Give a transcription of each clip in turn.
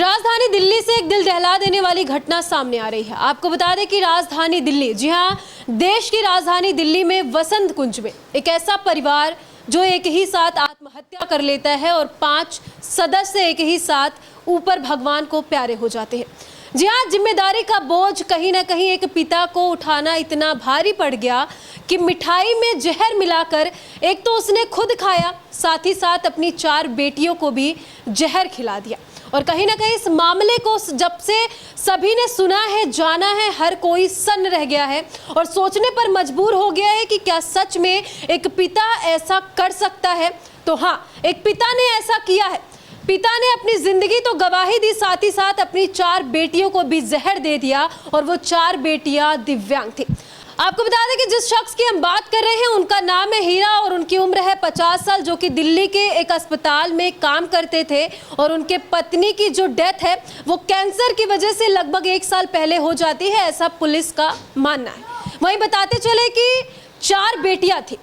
राजधानी दिल्ली से एक दिल दहला देने वाली घटना सामने आ रही है। आपको बता दें कि राजधानी दिल्ली, जी हां, देश की राजधानी दिल्ली में वसंत कुंज में एक ऐसा परिवार जो एक ही साथ आत्महत्या कर लेता है और 5 सदस्य एक ही साथ ऊपर भगवान को प्यारे हो जाते हैं। जी हाँ, जिम्मेदारी का बोझ कहीं ना कहीं एक पिता को उठाना इतना भारी पड़ गया कि मिठाई में जहर मिलाकर एक तो उसने खुद खाया, साथ ही साथ अपनी 4 बेटियों को भी जहर खिला दिया। और कहीं ना कहीं इस मामले को जब से सभी ने सुना है, जाना है, हर कोई सन्न रह गया है और सोचने पर मजबूर हो गया है कि क्या सच में एक पिता ऐसा कर सकता है। तो हाँ, एक पिता ने ऐसा किया है। पिता ने अपनी जिंदगी तो गवाही दी, साथ ही साथ अपनी 4 बेटियों को भी जहर दे दिया और वो 4 बेटियां दिव्यांग थी। आपको बता दें कि जिस शख्स की हम बात कर रहे हैं उनका नाम है हीरा और उनकी उम्र है 50 साल, जो कि दिल्ली के एक अस्पताल में काम करते थे और उनके पत्नी की जो डेथ है वो कैंसर की वजह से लगभग 1 साल पहले हो जाती है, ऐसा पुलिस का मानना है। वहीं बताते चले कि 4 बेटियां थी,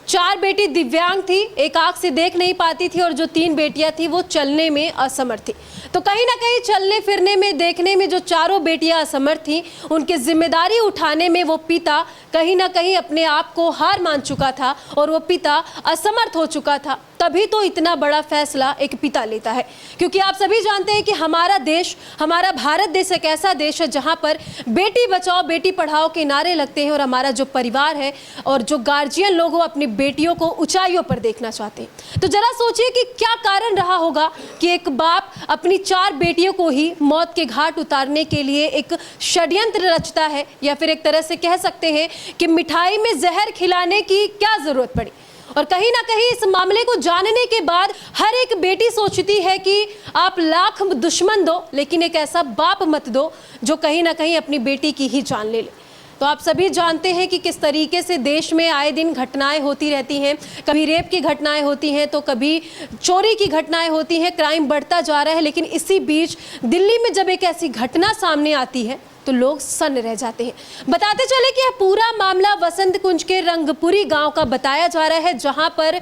4 बेटी दिव्यांग थी, एक आंख से देख नहीं पाती थी और जो 3 बेटियां थी वो चलने में असमर्थ थी। तो कहीं ना कहीं चलने फिरने में, देखने में जो चारों बेटियां असमर्थ थी, उनकी जिम्मेदारी उठाने में वो पिता कहीं ना कहीं अपने आप को हार मान चुका था और वो पिता असमर्थ हो चुका था। तभी तो इतना बड़ा फैसला एक पिता लेता है, क्योंकि आप सभी जानते हैं कि हमारा देश, हमारा भारत देश एक ऐसा देश है जहां पर बेटी बचाओ बेटी पढ़ाओ के नारे लगते हैं और हमारा जो परिवार है और जो गार्जियन लोग वो अपनी बेटियों को ऊंचाइयों पर देखना चाहते हैं। तो जरा सोचिए कि क्या कारण रहा होगा कि एक बाप अपनी 4 बेटियों को ही मौत के घाट उतारने के लिए एक षड्यंत्र रचता है, या फिर एक तरह से कह सकते हैं कि मिठाई में जहर खिलाने की क्या जरूरत पड़ी। और कहीं ना कहीं इस मामले को जानने के बाद हर एक बेटी सोचती है कि आप लाख दुश्मन दो, लेकिन एक ऐसा बाप मत दो जो कहीं ना कहीं अपनी बेटी की ही जान ले ले। तो आप सभी जानते हैं कि किस तरीके से देश में आए दिन घटनाएं होती रहती हैं। कभी रेप की घटनाएं होती हैं तो कभी चोरी की घटनाएं होती हैं, क्राइम बढ़ता जा रहा है। लेकिन इसी बीच दिल्ली में जब एक ऐसी घटना सामने आती है तो लोग सन्न रह जाते हैं। बताते चले कि यह पूरा मामला वसंत कुंज के रंगपुरी गांव का बताया जा रहा है, जहां पर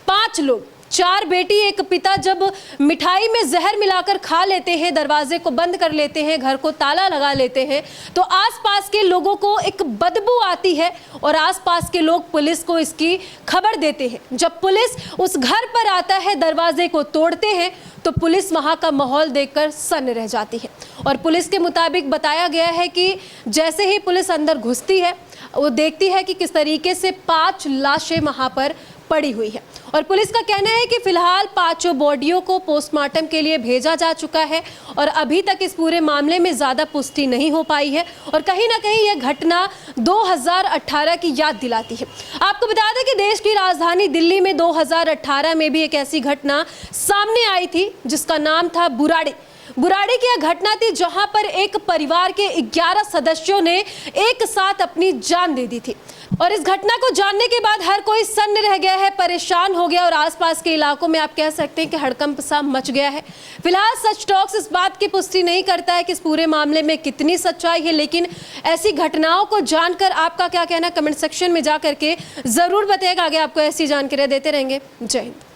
5 लोग, 4 बेटी एक पिता जब मिठाई में जहर मिलाकर खा लेते हैं, दरवाजे को बंद कर लेते हैं, घर को ताला लगा लेते हैं, तो आसपास के लोगों को एक बदबू आती है और आसपास के लोग पुलिस को इसकी खबर देते हैं। जब पुलिस उस घर पर आता है, दरवाजे को तोड़ते हैं, तो पुलिस वहां का माहौल देखकर सन्न रह जाती है। और पुलिस के मुताबिक बताया गया है कि जैसे ही पुलिस अंदर घुसती है, वो देखती है कि किस तरीके से 5 लाशें वहां पर पड़ी हुई है। और पुलिस का कहना है कि फिलहाल 5 बॉडियों को पोस्टमार्टम के लिए भेजा जा चुका है और अभी तक इस पूरे मामले में ज़्यादा पुष्टि नहीं हो पाई है। और कहीं ना कहीं यह घटना 2018 की याद दिलाती है। आपको बता दें कि देश की राजधानी दिल्ली में 2018 में भी एक ऐसी घटना सामने आई थी जिसका नाम था बुराड़ी। बुराड़ी की यह घटना थी जहां पर एक परिवार के 11 सदस्यों ने एक साथ अपनी जान दे दी थी। और इस घटना को जानने के बाद हर कोई सन्न रह गया है, परेशान हो गया और आसपास के इलाकों में आप कह सकते हैं कि हड़कंप सा मच गया है। फिलहाल सच टॉक्स इस बात की पुष्टि नहीं करता है कि इस पूरे मामले में कितनी सच्चाई है, लेकिन ऐसी घटनाओं को जानकर आपका क्या कहना, कमेंट सेक्शन में जा करके जरूर बताइएगा। आगे आपको ऐसी जानकारी देते रहेंगे। जय हिंद।